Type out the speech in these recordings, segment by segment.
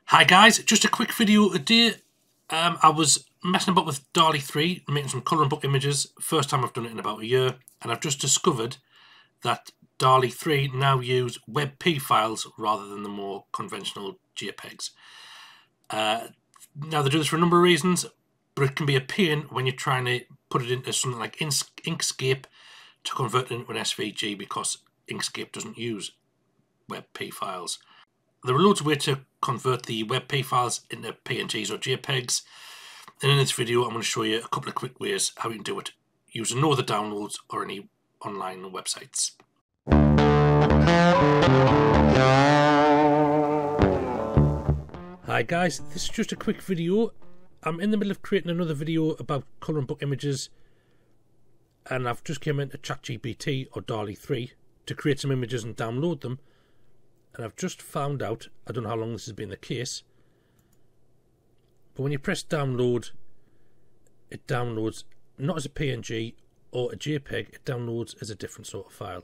Hi guys, just a quick video today. I was messing about with Dalle 3, making some colouring book images. First time I've done it in about a year, and I've just discovered that Dalle 3 now use WEBP files rather than the more conventional JPEGs. Now they do this for a number of reasons, but it can be a pain when you're trying to put it into something like Inkscape to convert it into an SVG, because Inkscape doesn't use WEBP files. There are loads of ways to convert the WEBP files into PNGs or JPEGs, and in this video I'm going to show you a couple of quick ways how you can do it using no other downloads or any online websites. Hi guys, this is just a quick video. I'm in the middle of creating another video about colouring book images, and I've just come into ChatGPT or Dalle 3 to create some images and download them. And I've just found out, I don't know how long this has been the case, but when you press download, it downloads not as a PNG or a JPEG, it downloads as a different sort of file.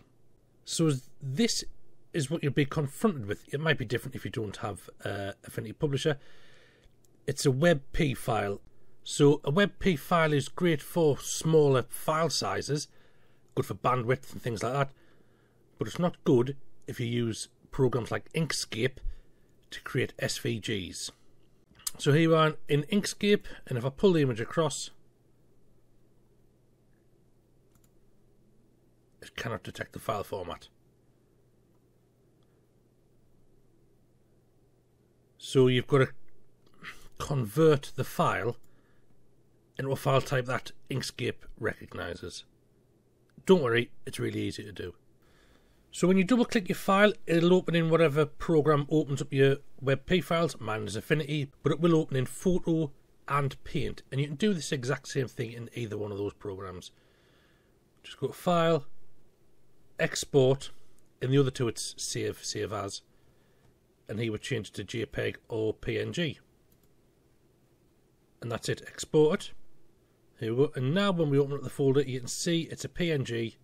So this is what you'll be confronted with. It might be different if you don't have Affinity Publisher. It's a WEBP file. So a WEBP file is great for smaller file sizes, good for bandwidth and things like that, but it's not good if you use programs like Inkscape to create SVGs. So here we are in Inkscape, and if I pull the image across, it cannot detect the file format. So you've got to convert the file into a file type that Inkscape recognizes. Don't worry, it's really easy to do. So when you double click your file, it'll open in whatever program opens up your WEBP files. Mine is Affinity, but it will open in Photo and Paint, and you can do this exact same thing in either one of those programs. Just go to File, Export. In the other two it's Save As, and here we change it to JPEG or PNG, and that's it. Export it. Here we go. And now when we open up the folder, you can see it's a PNG,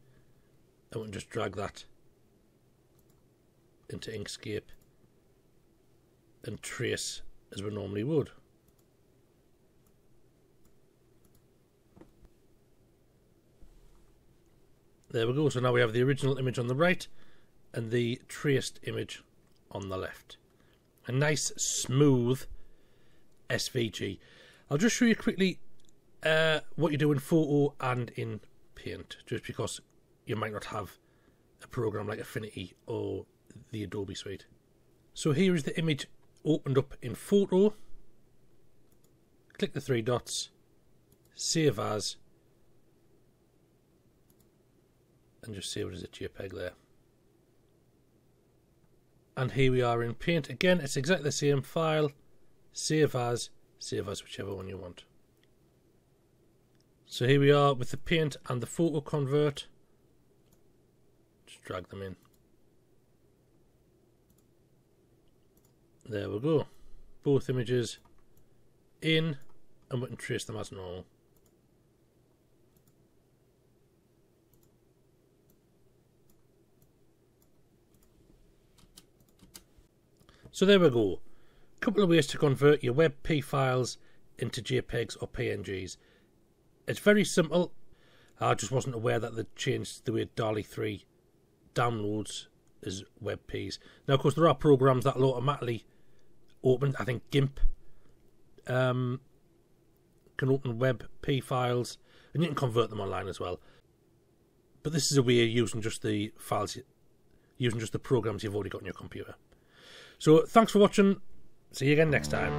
and we can just drag that into Inkscape and trace as we normally would. There we go. So now we have the original image on the right and the traced image on the left. A nice smooth SVG. I'll just show you quickly what you do in Photo and in Paint, just because you might not have a program like Affinity or the Adobe suite. So here is the image opened up in Photo. Click the three dots, Save As, and just save it as a JPEG there. And here we are in Paint. Again, it's exactly the same file, Save As, whichever one you want. So here we are with the Paint and the Photo Convert. Just drag them in. There we go. Both images in, and we can trace them as normal. So there we go. A couple of ways to convert your WEBP files into JPEGs or PNGs. It's very simple. I just wasn't aware that they'd changed the way Dalle 3 downloads as WEBPs. Now, of course, there are programs that will automatically open. I think GIMP can open WEBP files, and you can convert them online as well. But this is a way of using just the files, using just the programs you've already got on your computer. So thanks for watching. See you again next time.